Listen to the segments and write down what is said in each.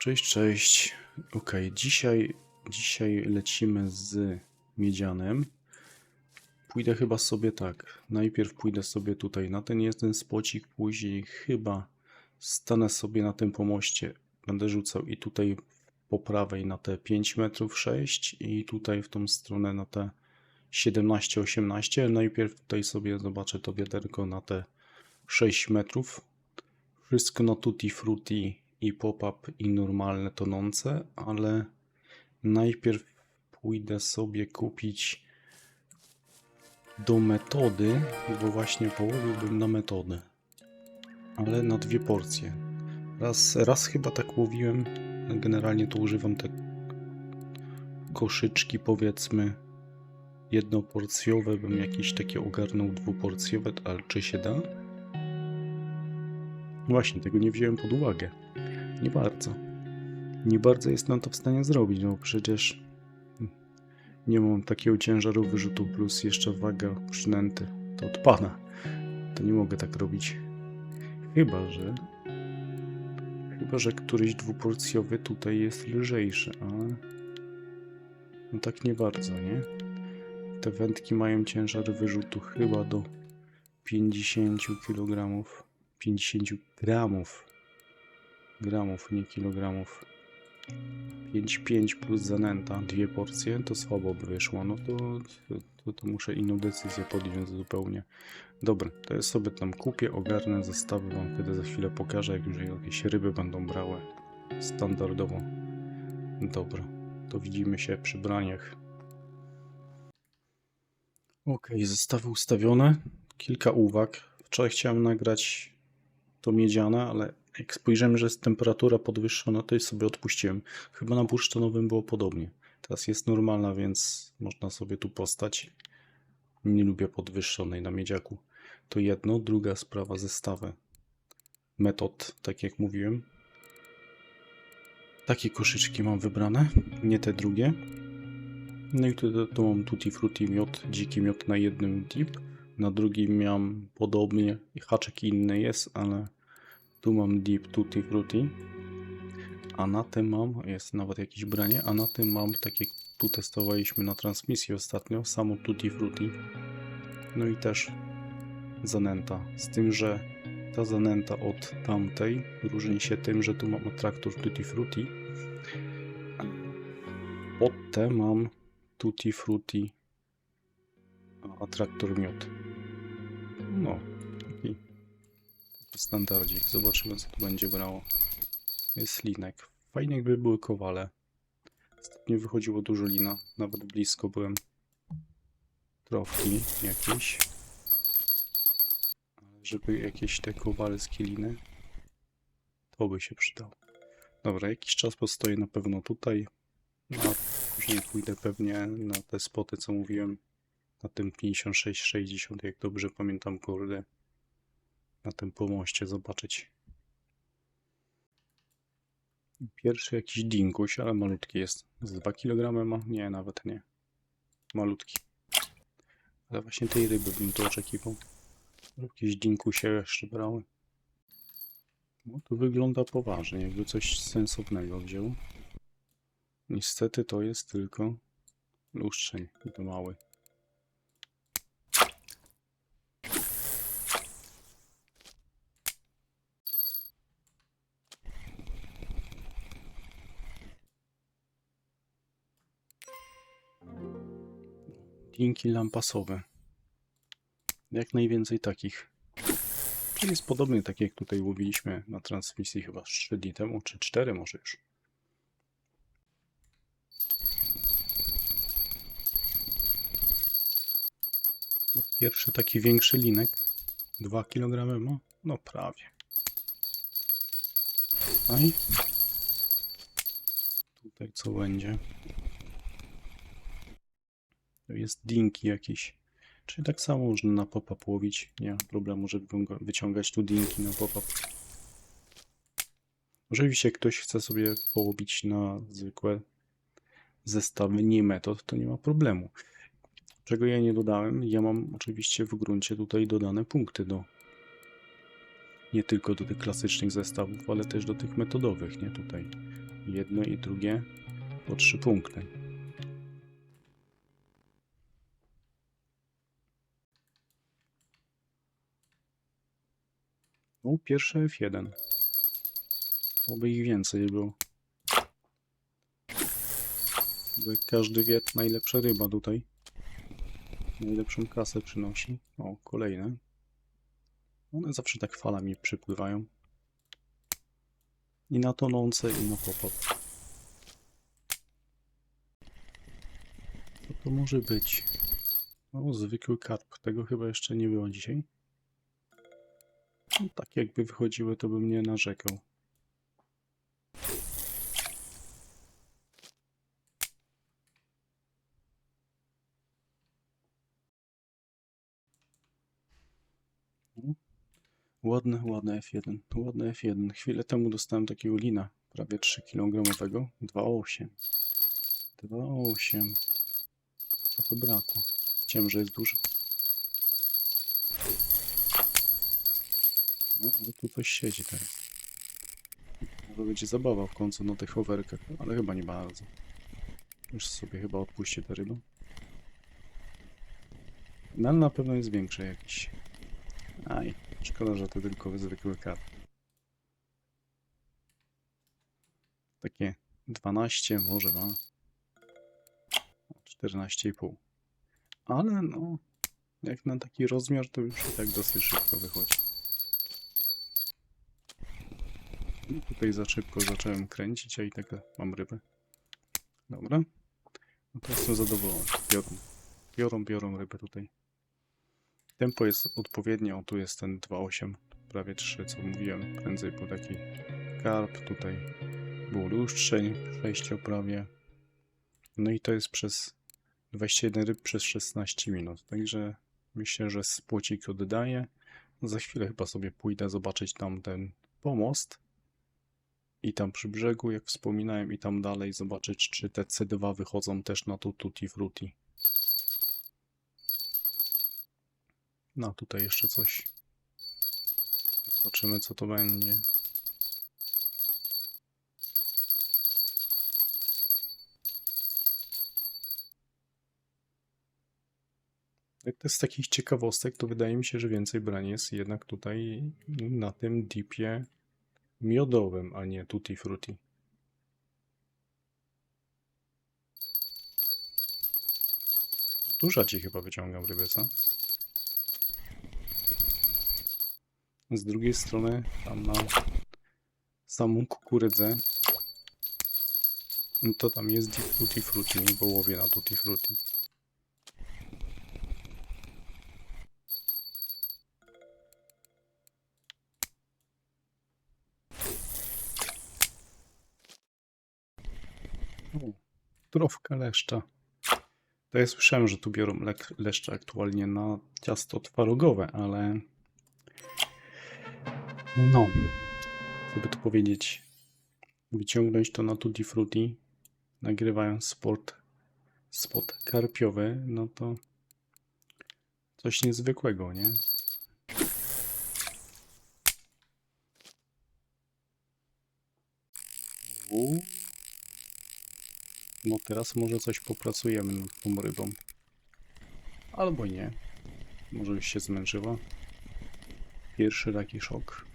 Cześć, cześć. Ok, dzisiaj lecimy z miedzianem. Pójdę chyba sobie tak. Najpierw pójdę sobie tutaj na ten jeden spocik, później chyba stanę sobie na tym pomoście. Będę rzucał i tutaj po prawej na te 5 metrów 6 i tutaj w tą stronę na te 17-18. Najpierw tutaj sobie zobaczę to wiaderko na te 6 metrów. Wszystko na tutti frutti i pop-up i normalne tonące, ale najpierw pójdę sobie kupić do metody, bo właśnie połowiłbym na metodę, ale na 2 porcje. Raz chyba tak łowiłem, generalnie to używam te koszyczki, powiedzmy jednoporcjowe, bym jakieś takie ogarnął dwuporcjowe, ale czy się da? Właśnie, tego nie wziąłem pod uwagę. Nie bardzo. Nie bardzo jestem to w stanie zrobić, no przecież nie mam takiego ciężaru wyrzutu plus jeszcze waga przynęty. To odpada. To nie mogę tak robić. Chyba, że któryś dwuporcjowy tutaj jest lżejszy, ale no tak nie bardzo, nie? Te wędki mają ciężar wyrzutu chyba do 50 kg. 50 gramów. Gramów, nie kilogramów. 5,5 plus zanęta, 2 porcje, to słabo by wyszło, no to muszę inną decyzję podjąć zupełnie. Dobra, to ja sobie tam kupię, ogarnę zestawy, wam wtedy za chwilę pokażę, jak już jakieś ryby będą brały standardowo. Dobra, to widzimy się przy braniach. Ok, zestawy ustawione, kilka uwag. Wczoraj chciałem nagrać to miedziane, ale jak spojrzymy, że jest temperatura podwyższona, to sobie odpuściłem. Chyba na bursztynowym było podobnie. Teraz jest normalna, więc można sobie tu postać. Nie lubię podwyższonej na miedziaku. To jedno. Druga sprawa, zestawy. Metod, tak jak mówiłem. Takie koszyczki mam wybrane, nie te drugie. No i tu mam tutti frutti miod, dziki miod na jednym dip. Na drugim miałem podobnie, haczyk inny jest, ale tu mam Deep Tutti Frutti, a na tym mam, jest nawet jakieś branie, a na tym mam, tak jak tu testowaliśmy na transmisji ostatnio, samo Tutti Frutti. No i też zanęta, z tym, że ta zanęta od tamtej różni się tym, że tu mam atraktor Tutti Frutti, pod te mam Tutti Frutti atraktor miód. No, taki standardzik. Zobaczymy, co tu będzie brało. Jest linek. Fajnie jakby były kowale. Ostatnio wychodziło dużo lina. Nawet blisko byłem. Trofki jakieś. Żeby jakieś te kowalskie liny. To by się przydało. Dobra, jakiś czas postoję na pewno tutaj. A później pójdę pewnie na te spoty, co mówiłem. Na tym 56-60, jak dobrze pamiętam, kurde. Na tym pomoście zobaczyć. Pierwszy jakiś dinkuś, ale malutki jest. Z 2 kg ma? Nie, nawet nie. Malutki. Ale właśnie tej ryby bym tu oczekiwał. Jakieś dinkusie jeszcze brały. No to wygląda poważnie, jakby coś sensownego wziął. Niestety to jest tylko lustrzeń i to mały. Dinki lampasowe. Jak najwięcej takich. To jest podobny, tak jak tutaj mówiliśmy na transmisji chyba 3 dni temu, czy 4 może już. Pierwszy taki większy linek. 2 kg ma? No prawie. Tutaj co będzie? To jest dinki jakieś. Czyli tak samo można na pop-up łowić. Nie ma problemu, żeby wyciągać tu dinki na pop-up. Oczywiście jak ktoś chce sobie połowić na zwykłe zestawy, nie metod, to nie ma problemu. Czego ja nie dodałem? Ja mam oczywiście w gruncie tutaj dodane punkty nie tylko do tych klasycznych zestawów, ale też do tych metodowych, nie? Tutaj jedno i drugie po 3 punkty. No, pierwsze F1. Oby ich więcej było. Bo każdy wie, najlepsza ryba tutaj. Najlepszą kasę przynosi. O, kolejne. One zawsze tak falami przypływają. I na tonące, i na pop-up. Co to może być? O, zwykły karp. Tego chyba jeszcze nie było dzisiaj. No, tak jakby wychodziły, to bym nie narzekał. Ładne F1. Ładne F1. Chwilę temu dostałem takiego lina. Prawie 3 kg. 2,8. 2,8. Trochę brakło. Chciałem, że jest dużo. No, ale tu coś siedzi teraz. Może będzie zabawa w końcu na tych overkach, ale chyba nie bardzo. Już sobie chyba odpuścię tę rybę. No ale na pewno jest większe jakiś. Aj, szkoda, że to tylko zwykły karp. Takie 12 może ma. 14,5. Ale no, jak na taki rozmiar, to już i tak dosyć szybko wychodzi. No, tutaj za szybko zacząłem kręcić, a i tak mam rybę. Dobra. No to jestem zadowolony. Biorą rybę tutaj. Tempo jest odpowiednie. O, tu jest ten 2,8. Prawie 3, co mówiłem. Prędzej był taki karp. Tutaj było lustrzeń. 6 prawie. No i to jest przez 21 ryb przez 16 minut. Także myślę, że spocik oddaje. Za chwilę chyba sobie pójdę zobaczyć tam ten pomost. I tam przy brzegu, jak wspominałem, i tam dalej zobaczyć, czy te C2 wychodzą też na to Tutti Frutti. No, tutaj jeszcze coś. Zobaczymy, co to będzie. Jak to z takich ciekawostek, to wydaje mi się, że więcej brań jest jednak tutaj na tym dipie miodowym, a nie Tutti Frutti. Tu rzadziej chyba wyciągam ryby, co? Z drugiej strony tam na samą kukurydzę to tam jest dip Tutti Frutti, nie, bo łowię na Tutti Frutti. Trofka leszcza. To ja słyszałem, że tu biorą leszcze aktualnie na ciasto twarogowe, ale no, co by tu powiedzieć, wyciągnąć to na Tutti Frutti, nagrywając spot karpiowy, no to coś niezwykłego, nie? No teraz może coś popracujemy nad tą rybą. Albo nie. Może już się zmęczyła. Pierwszy taki szok.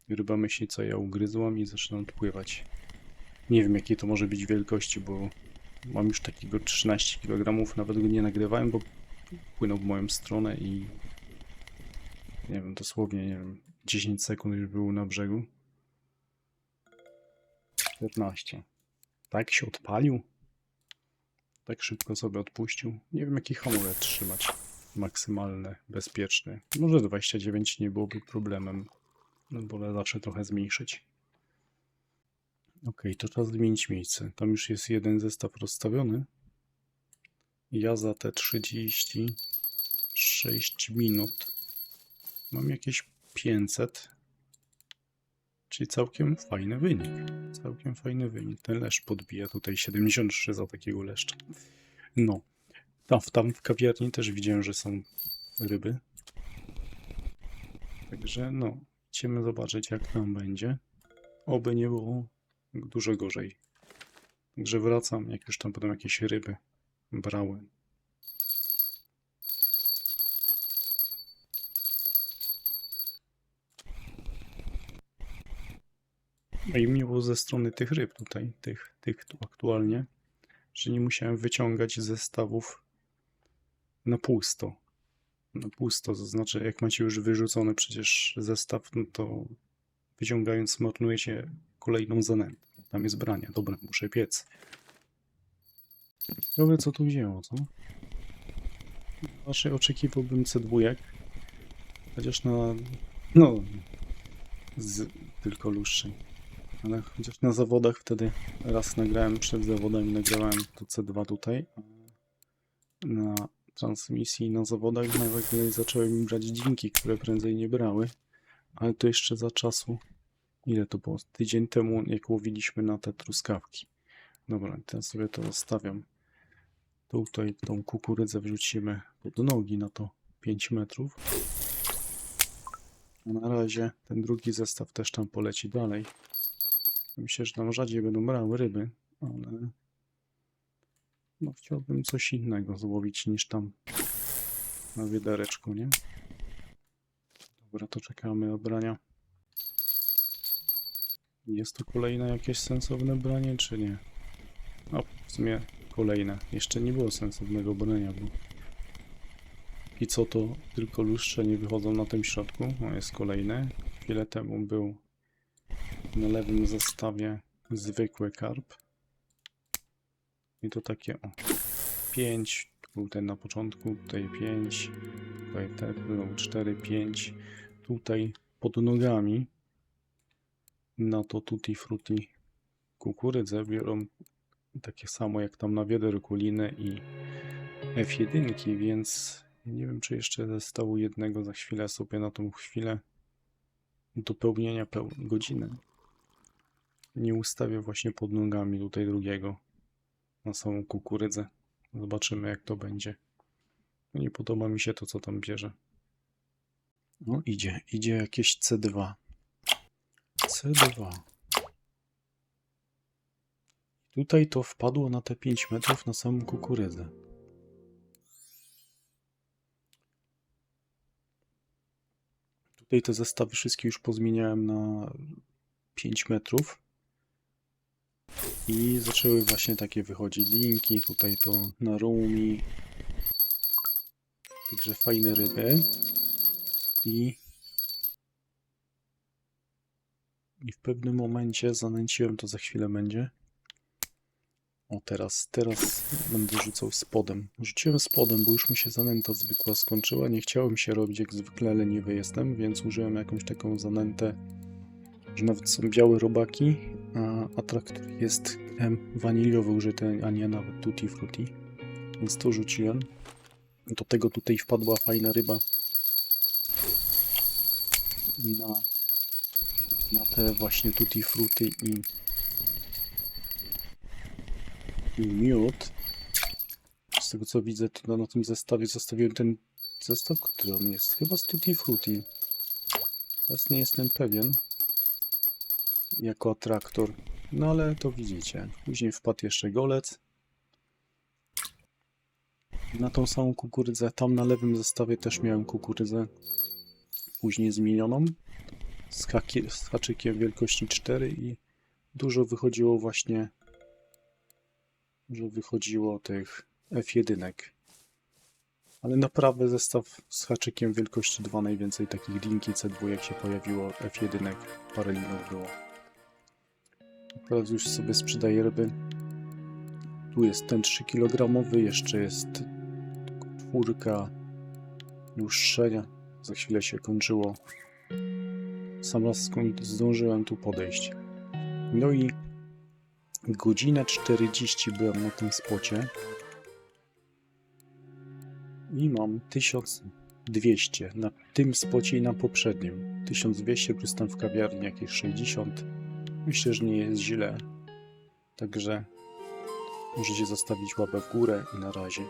Ryba myśli, co ja ugryzłam i zaczyna odpływać. Nie wiem, jakiej to może być wielkości, bo mam już takiego 13 kg. Nawet go nie nagrywałem, bo płynął w moją stronę i nie wiem, dosłownie, nie wiem, 10 sekund już był na brzegu. 14. Tak się odpalił. Tak szybko sobie odpuścił. Nie wiem, jaki hamulec trzymać. Maksymalny, bezpieczny. Może 29 nie byłoby problemem. No, wolę zawsze trochę zmniejszyć. Ok, to czas zmienić miejsce. Tam już jest jeden zestaw rozstawiony. Ja za te 36 minut mam jakieś 500. Czyli całkiem fajny wynik. Całkiem fajny wynik. Ten leszcz podbija tutaj 73 za takiego leszcza. No. Tam w kawiarni też widziałem, że są ryby. Także no, Chcemy zobaczyć, jak tam będzie. Oby nie było dużo gorzej. Także wracam, jak już tam potem jakieś ryby brałem. No i miło ze strony tych ryb tutaj, tych tu aktualnie, że nie musiałem wyciągać zestawów na pusto. Na pusto, to znaczy jak macie już wyrzucony przecież zestaw, no to wyciągając marnujecie kolejną zanętę. Tam jest brania. Dobra, muszę piec. Ciekawe co tu wzięło, co? Raczej oczekiwałbym C2, chociaż no, tylko luższej. Ale chociaż na zawodach wtedy raz nagrałem przed zawodami, nagrałem to C2 tutaj. Na transmisji na zawodach nawet zacząłem brać dźwięki, które prędzej nie brały. Ale to jeszcze za czasu, ile to było? Tydzień temu, jak łowiliśmy na te truskawki. Dobra, teraz sobie to zostawiam. Tutaj tą kukurydzę wrzucimy pod nogi na to 5 metrów. A na razie ten drugi zestaw też tam poleci dalej. Myślę, że tam rzadziej będą brały ryby, ale no, chciałbym coś innego złowić niż tam na wiadereczku, nie? Dobra, to czekamy na brania. Jest to kolejne jakieś sensowne branie, czy nie? A w sumie kolejne. Jeszcze nie było sensownego brania, bo i co to tylko lustrze nie wychodzą na tym środku. O, jest kolejne. Chwilę temu był na lewym zestawie zwykły karp. I to takie o 5. Był ten na początku, tutaj 5. Tutaj ten był 4, 5. Tutaj pod nogami na to tutti frutti kukurydzę biorą takie samo jak tam na wiaderku linę i F1, więc nie wiem, czy jeszcze zostało jednego za chwilę sobie na tą chwilę dopełnienia godziny. Nie ustawię właśnie pod nogami tutaj drugiego na samą kukurydzę. Zobaczymy, jak to będzie. No nie podoba mi się to, co tam bierze. No idzie jakieś C2. C2. Tutaj to wpadło na te 5 metrów na samą kukurydzę. Tutaj te zestawy wszystkie już pozmieniałem na 5 metrów. I zaczęły właśnie takie wychodzić linki. Tutaj to na rumi. Także fajne ryby. I w pewnym momencie zanęciłem, to za chwilę będzie. O, teraz będę rzucał spodem. Rzuciłem spodem, bo już mi się zanęta zwykła skończyła. Nie chciałem się robić, jak zwykle leniwy jestem, więc użyłem jakąś taką zanętę, że nawet są białe robaki, a traktor jest waniliowy użyty, a nie nawet tutti frutti. Więc to rzuciłem. Do tego tutaj wpadła fajna ryba na te właśnie tutti frutti i miód. Z tego co widzę, to na tym zestawie zostawiłem ten zestaw, który on jest. Chyba z tutti frutti. Teraz nie jestem pewien. Jako atraktor. No ale to widzicie. Później wpadł jeszcze golec. Na tą samą kukurydzę. Tam na lewym zestawie też miałem kukurydzę. Później zmienioną. Z haczykiem wielkości 4 i dużo wychodziło właśnie, że wychodziło tych F1. Ale naprawdę zestaw z haczykiem wielkości 2 najwięcej takich linki C2 jak się pojawiło, F1 parę linów było. Teraz już sobie sprzedaję ryby. Tu jest ten 3 kg, jeszcze jest 4 dłuższenia. Za chwilę się kończyło. Sam raz skąd zdążyłem tu podejść. No i godzinę 40 byłem na tym spocie. I mam 1200 na tym spocie i na poprzednim. 1200 plus tam w kawiarni jakieś 60. Myślę, że nie jest źle. Także możecie zostawić łapę w górę i na razie.